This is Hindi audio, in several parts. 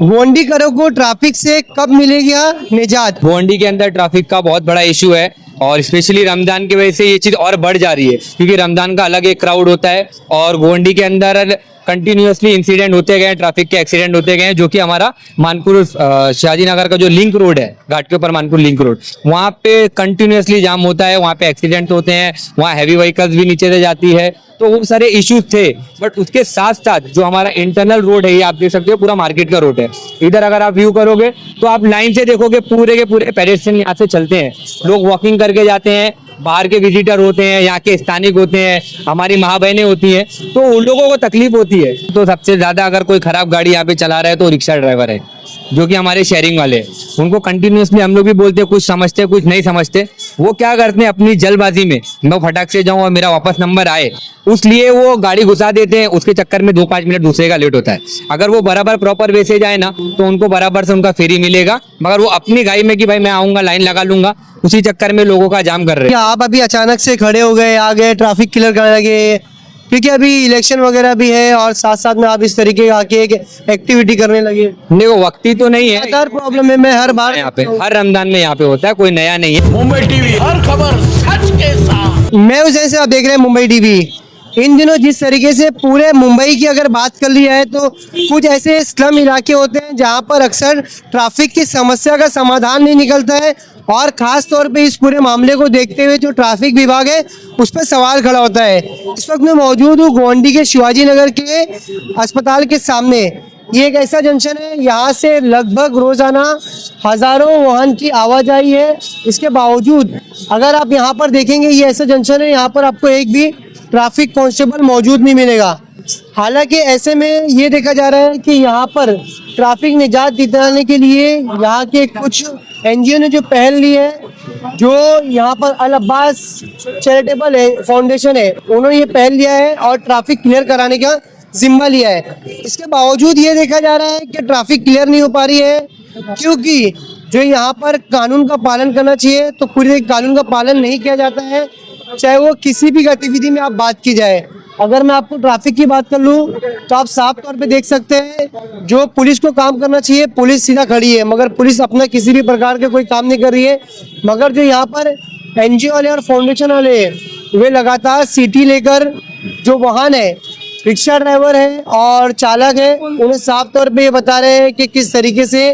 गोंडीकरों को ट्रैफिक से कब मिलेगी निजात? गोंडी के अंदर ट्रैफिक का बहुत बड़ा इशू है और स्पेशली रमजान की वजह से ये चीज़ और बढ़ जा रही है, क्योंकि रमजान का अलग एक क्राउड होता है और गोंडी के अंदर कंटिन्यूअसली इंसिडेंट होते गए, ट्रैफिक के एक्सीडेंट होते गए, जो कि हमारा मानपुर शाहजी नगर का जो लिंक रोड है, घाट के ऊपर मानपुर लिंक रोड, वहाँ पे कंटिन्यूअसली जाम होता है, वहाँ पे एक्सीडेंट होते हैं, वहाँ हैवी व्हीकल्स भी नीचे से जाती है, तो वो सारे इश्यूज थे। बट उसके साथ साथ जो हमारा इंटरनल रोड है, ये आप देख सकते हो पूरा मार्केट का रोड है। इधर अगर आप व्यू करोगे तो आप लाइन से देखोगे पूरे के पूरे पेडेस्ट्रियन यहाँ से चलते हैं, लोग वॉकिंग करके जाते हैं, बाहर के विजिटर होते हैं, यहाँ के स्थानिक होते हैं, हमारी माँ बहनें होती हैं, तो उन लोगों को तकलीफ होती है। तो सबसे ज्यादा अगर कोई खराब गाड़ी यहाँ पे चला रहा है तो रिक्शा ड्राइवर है, जो कि हमारे शेयरिंग वाले हैं। उनको कंटिन्यूअसली हम लोग भी बोलते हैं, कुछ समझते कुछ नहीं समझते। वो क्या करते हैं, अपनी जल्दबाजी में मैं फटाक से जाऊँ और मेरा वापस नंबर आए, उसलिए वो गाड़ी घुसा देते हैं। उसके चक्कर में 2-5 मिनट दूसरे का लेट होता है। अगर वो बराबर प्रॉपर वे से जाए ना, तो उनको बराबर से उनका फेरी मिलेगा। मगर वो अपनी गाड़ी में कि भाई मैं आऊंगा, लाइन लगा लूंगा, उसी चक्कर में लोगों का जाम कर रहे हैं। क्या आप अभी अचानक से खड़े हो गए, आ गए, ट्रैफिक क्लियर करने लगे, क्योंकि अभी इलेक्शन वगैरह भी है और साथ साथ में आप इस तरीके का आके एक एक्टिविटी करने लगे? देखो वक्ती तो नहीं है, लगातार प्रॉब्लम है। मैं हर बार यहाँ पे हर रमजान में यहाँ पे होता है, कोई नया नहीं है। मुंबई टीवी हर खबर सच के साथ। मैं उस जैसे आप देख रहे हैं मुंबई टीवी। इन दिनों जिस तरीके से पूरे मुंबई की अगर बात कर ली है, तो कुछ ऐसे स्लम इलाके होते हैं जहां पर अक्सर ट्रैफिक की समस्या का समाधान नहीं निकलता है, और ख़ास तौर पे इस पूरे मामले को देखते हुए जो ट्रैफिक विभाग है उस पर सवाल खड़ा होता है। इस वक्त मैं मौजूद हूँ गोंडी के शिवाजी नगर के अस्पताल के सामने। ये एक ऐसा जंक्शन है, यहाँ से लगभग रोज़ाना हज़ारों वाहन की आवाजाही है। इसके बावजूद अगर आप यहाँ पर देखेंगे, ये ऐसा जंक्शन है, यहाँ पर आपको एक भी ट्रैफिक कांस्टेबल मौजूद नहीं मिलेगा। हालांकि ऐसे में ये देखा जा रहा है कि यहाँ पर ट्रैफिक निजात दिलाने के लिए यहाँ के कुछ एनजीओ ने जो पहल ली है, जो यहाँ पर अल अब्बास चैरिटेबल फाउंडेशन है, उन्होंने ये पहल लिया है और ट्रैफिक क्लियर कराने का जिम्मा लिया है। इसके बावजूद ये देखा जा रहा है कि ट्रैफिक क्लियर नहीं हो पा रही है, क्योंकि जो यहाँ पर कानून का पालन करना चाहिए, तो पूरे कानून का पालन नहीं किया जाता है, चाहे वो किसी भी गतिविधि में आप बात की जाए। अगर मैं आपको ट्रैफिक की बात कर लूँ तो आप साफ तौर पे देख सकते हैं, जो पुलिस को काम करना चाहिए, पुलिस सीधा खड़ी है, मगर पुलिस अपना किसी भी प्रकार के कोई काम नहीं कर रही है। मगर जो यहाँ पर एनजीओ वाले और फाउंडेशन वाले हैं, वे लगातार सीटी लेकर जो वाहन है, रिक्शा ड्राइवर है और चालक है, उन्हें साफ तौर पे ये बता रहे हैं कि किस तरीके से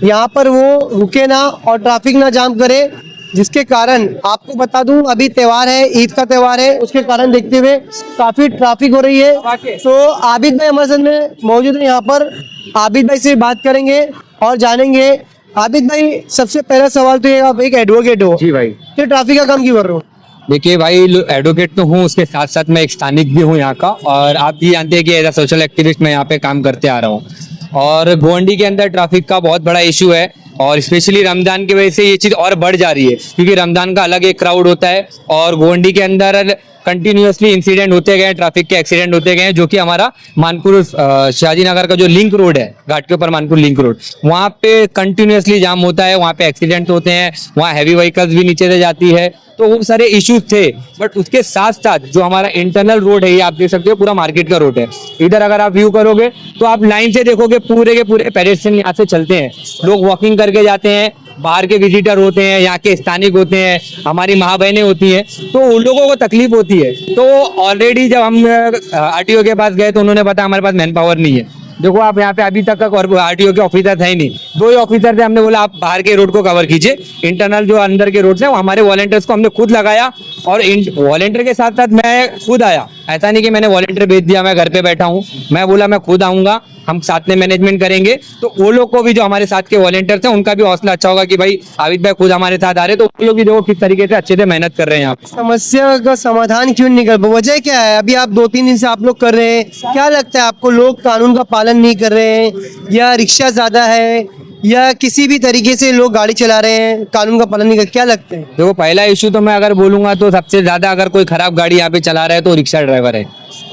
यहाँ पर वो रुके ना और ट्रैफिक ना जाम करे। जिसके कारण आपको बता दूं, अभी त्यौहार है, ईद का त्यौहार है, उसके कारण देखते हुए काफी ट्रैफिक हो रही है। तो आबिद भाई हमारे साथ में मौजूद है, यहाँ पर आबिद भाई से बात करेंगे और जानेंगे। आबिद भाई, सबसे पहला सवाल तो ये, आप एक एडवोकेट हो जी भाई। तो ट्रैफिक का काम क्यों कर रहे हो? देखिए भाई, एडवोकेट तो हूँ, उसके साथ साथ मैं एक स्थानिक भी हूँ यहाँ का, और आप भी जानते हैं कि एज अ सोशल एक्टिविस्ट मैं यहाँ पे काम करते आ रहा हूँ। और गोंडी के अंदर ट्रैफिक का बहुत बड़ा इशू है और स्पेशली रमजान की वजह से ये चीज़ और बढ़ जा रही है, क्योंकि रमजान का अलग एक क्राउड होता है और गोंडी के अंदर कंटिन्यूअसली इंसिडेंट होते गए, ट्रैफिक के एक्सीडेंट होते गए, जो कि हमारा मानपुर शाहजी नगर का जो लिंक रोड है, घाट के ऊपर मानपुर लिंक रोड, वहाँ पे कंटिन्यूअसली जाम होता है, वहाँ पे एक्सीडेंट होते हैं, वहाँ हैवी व्हीकल्स भी नीचे से जाती है, तो वो सारे इश्यूज थे। बट उसके साथ साथ जो हमारा इंटरनल रोड है, ये आप देख सकते हो पूरा मार्केट का रोड है। इधर अगर आप व्यू करोगे तो आप लाइन से देखोगे पूरे के पूरे पेडेस्ट्रियन यहाँ से चलते हैं, लोग वॉकिंग करके जाते हैं, बाहर के विजिटर होते हैं, यहाँ के स्थानिक होते हैं, हमारी माँ बहनें होती हैं, तो उन लोगों को तकलीफ होती है। तो ऑलरेडी जब हम आरटीओ के पास गए तो उन्होंने बताया हमारे पास मैन पावर नहीं है। देखो आप यहाँ पे अभी तक आरटीओ के ऑफिसर थे ही नहीं, 2 ही ऑफिसर थे। हमने बोला आप बाहर के रोड को कवर कीजिए, इंटरनल जो अंदर के रोड है वो हमारे वॉलंटियर्स को हमने खुद लगाया, और वॉलंटियर के साथ साथ मैं खुद आया। ऐसा नहीं कि मैंने वॉलंटियर भेज दिया, मैं घर पे बैठा हूँ, मैं बोला मैं खुद आऊंगा, हम साथ में मैनेजमेंट करेंगे। तो वो लोग को भी, जो हमारे साथ के वॉलंटियर थे, उनका भी हौसला अच्छा होगा कि भाई आबिद भाई खुद हमारे साथ आ रहे, तो वो लोग भी देखो किस तरीके से अच्छे से मेहनत कर रहे हैं यहाँ पे। समस्या का समाधान क्यों नहीं कर, वजह क्या है? अभी आप 2-3 दिन से आप लोग कर रहे हैं, क्या लगता है आपको? लोग कानून का पालन नहीं कर रहे हैं, या रिक्शा ज्यादा है, या किसी भी तरीके से लोग गाड़ी चला रहे हैं, कानून का पालन नहीं कर, क्या लगता है? देखो पहला इशू तो मैं अगर बोलूंगा तो सबसे ज्यादा अगर कोई खराब गाड़ी यहाँ पे चला रहा है तो रिक्शा ड्राइवर है,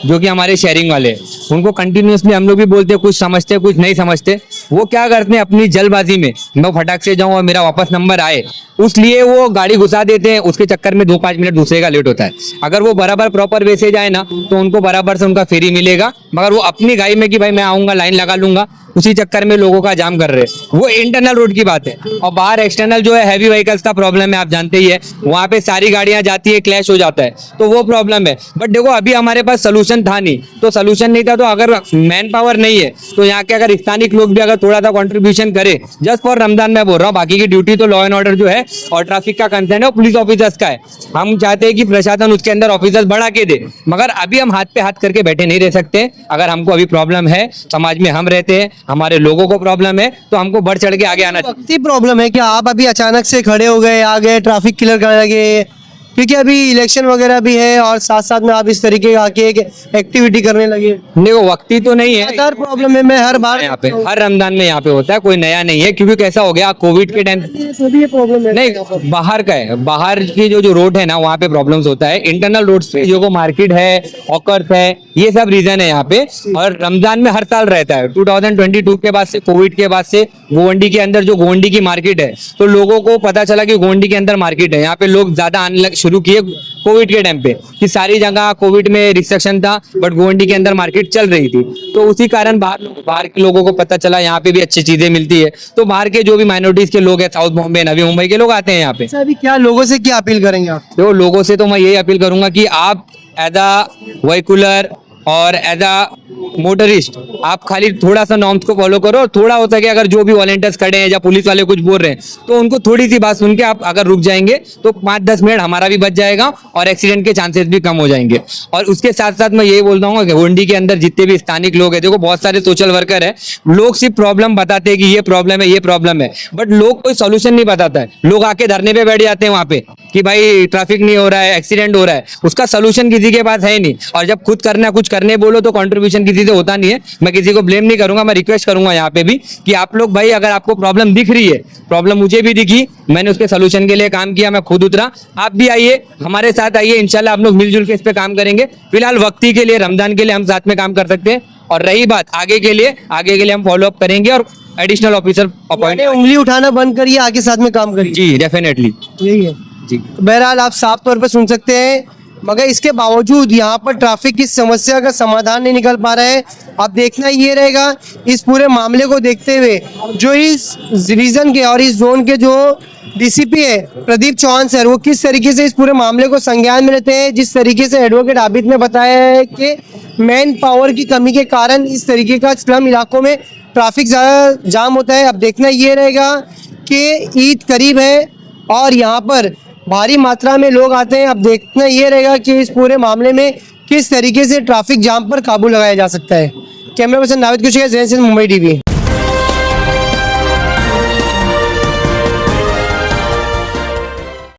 जो कि हमारे शेयरिंग वाले हैं, उनको कंटिन्यूअसली हम लोग भी बोलते हैं, कुछ समझते कुछ नहीं समझते। वो क्या करते हैं अपनी जल्दबाजी में, मैं फटाक से जाऊं और मेरा वापस नंबर आए, उसलिए वो गाड़ी घुसा देते हैं। उसके चक्कर में 2-5 मिनट दूसरे का लेट होता है। अगर वो बराबर प्रॉपर वे से जाए ना तो उनको बराबर से उनका फेरी मिलेगा। मगर वो अपनी गाड़ी में कि भाई मैं आऊंगा लाइन लगा लूंगा, उसी चक्कर में लोगों का जाम कर रहे हैं। वो इंटरनल रोड की बात है। और बाहर एक्सटर्नल जो है हैवी व्हीकल्स का प्रॉब्लम है, आप जानते ही है, वहां पे सारी गाड़ियां जाती है, क्लैश हो जाता है, तो वो प्रॉब्लम है। बट देखो अभी हमारे पास सोल्यूशन था नहीं, तो सोल्यूशन नहीं था तो अगर मैन पावर नहीं है तो यहाँ के अगर स्थानिक लोग भी अगर थोड़ा सा कॉन्ट्रीब्यूशन करे, जस्ट फॉर रमजान मैं बोल रहा हूँ, बाकी की ड्यूटी तो लॉ एंड ऑर्डर जो है और ट्रैफिक का कंसर्न है वो पुलिस ऑफिसर्स का है। हम चाहते हैं कि प्रशासन उसके अंदर ऑफिसर्स बढ़ा के दे, मगर अभी हम हाथ पे हाथ करके बैठे नहीं रह सकते। अगर हमको अभी प्रॉब्लम है, समाज में हम रहते हैं, हमारे लोगों को प्रॉब्लम है, तो हमको बढ़ चढ़ के आगे आना चाहिए। वक्ती प्रॉब्लम है क्या? आप अभी अचानक से खड़े हो गए, आ गए, ट्रैफिक क्लियर करने लगे, क्योंकि अभी इलेक्शन वगैरह भी है और साथ साथ में आप इस तरीके का आके एक एक्टिविटी करने लगे? देखो वक्ती तो नहीं है, लगातार प्रॉब्लम है, मैं हर बार यहाँ पे हर रमजान में यहाँ पे होता है, कोई नया नहीं है। क्योंकि कैसा हो गया कोविड के टाइम, सभी ये प्रॉब्लम है। नहीं बाहर का है, बाहर की जो रोड है ना वहाँ पे प्रॉब्लम्स होता है। इंटरनल रोड्स पे जो मार्केट है, हॉकर्स है, ये सब रीजन है यहाँ पे। और रमजान में हर साल रहता है, 2022 के बाद से, कोविड के बाद से गोवंडी के अंदर जो गोवंडी की मार्केट है, तो लोगों को पता चला कि गोवंडी के अंदर मार्केट है। यहाँ पे लोग ज्यादा आने शुरू किए कोविड के टाइम पे, कि सारी जगह कोविड में रिस्ट्रिक्शन था बट गोवंडी के अंदर मार्केट चल रही थी, तो उसी कारण बाहर के लोगों को पता चला यहाँ पे भी अच्छी चीजें मिलती है। तो बाहर के जो भी माइनॉरिटीज के लोग हैं, साउथ बॉम्बे, नवी मुंबई के लोग आते हैं यहाँ पे। अच्छा, अभी क्या लोगों से क्या अपील करेंगे आप? तो लोगों से तो मैं यही अपील करूंगा कि आप एज अ व्हीकुलर और एज अ मोटरिस्ट आप खाली थोड़ा सा नॉर्म्स को फॉलो करो, और थोड़ा हो सके अगर जो भी वॉलंटियर्स खड़े हैं या पुलिस वाले कुछ बोल रहे हैं तो उनको थोड़ी सी बात सुन के आप अगर रुक जाएंगे तो 5-10 मिनट हमारा भी बच जाएगा और एक्सीडेंट के चांसेस भी कम हो जाएंगे। और उसके साथ साथ मैं यही बोल रहा हूँ कि गोवंडी के अंदर जितने भी स्थानिक लोग हैं, देखो बहुत सारे सोशल वर्कर है, लोग सिर्फ प्रॉब्लम बताते हैं कि ये प्रॉब्लम है, ये प्रॉब्लम है, बट लोग कोई सोल्यूशन नहीं बताता है। लोग आके धरने पे बैठ जाते हैं वहां पे कि भाई ट्रैफिक नहीं हो रहा है, एक्सीडेंट हो रहा है, उसका सोल्यूशन किसी के पास है नहीं। और जब खुद करना कुछ करने बोलो तो कंट्रीब्यूशन किसी से होता नहीं है। मैं किसी को ब्लेम नहीं करूंगा, मैं रिक्वेस्ट करूंगा यहाँ पे भी कि आप लोग भाई अगर आपको प्रॉब्लम दिख रही है, प्रॉब्लम मुझे भी दिखी, मैंने उसके सोल्यूशन के लिए काम किया, मैं खुद उतरा, आप भी आइए हमारे साथ आइए, इंशाल्लाह आप लोग मिलजुल के इस पे काम करेंगे। फिलहाल वक्ती के लिए, रमजान के लिए हम साथ में काम कर सकते हैं, और रही बात आगे के लिए हम फॉलो अप करेंगे और एडिशनल ऑफिसर अपॉइंट। उंगली उठाना बंद करिए, आगे साथ में काम करिए। जी डेफिनेटली यही है जी। बहरहाल आप साफ तौर पर सुन सकते हैं, मगर इसके बावजूद यहाँ पर ट्रैफिक की समस्या का समाधान नहीं निकल पा रहा है। अब देखना ये रहेगा इस पूरे मामले को देखते हुए, जो इस रीजन के और इस जोन के जो डीसीपी है प्रदीप चौहान सर, वो किस तरीके से इस पूरे मामले को संज्ञान में लेते हैं। जिस तरीके से एडवोकेट आबिद ने बताया है कि मैन पावर की कमी के कारण इस तरीके का स्लम इलाकों में ट्रैफिक ज़्यादा जाम होता है। अब देखना ये रहेगा कि ईद करीब है और यहाँ पर भारी मात्रा में लोग आते हैं। अब देखना ये रहेगा कि इस पूरे मामले में किस तरीके से ट्रैफिक जाम पर काबू लगाया जा सकता है। कैमरा पर्सन नाविद कुशवाहा, ज़ैन सिंह, मुंबई टीवी।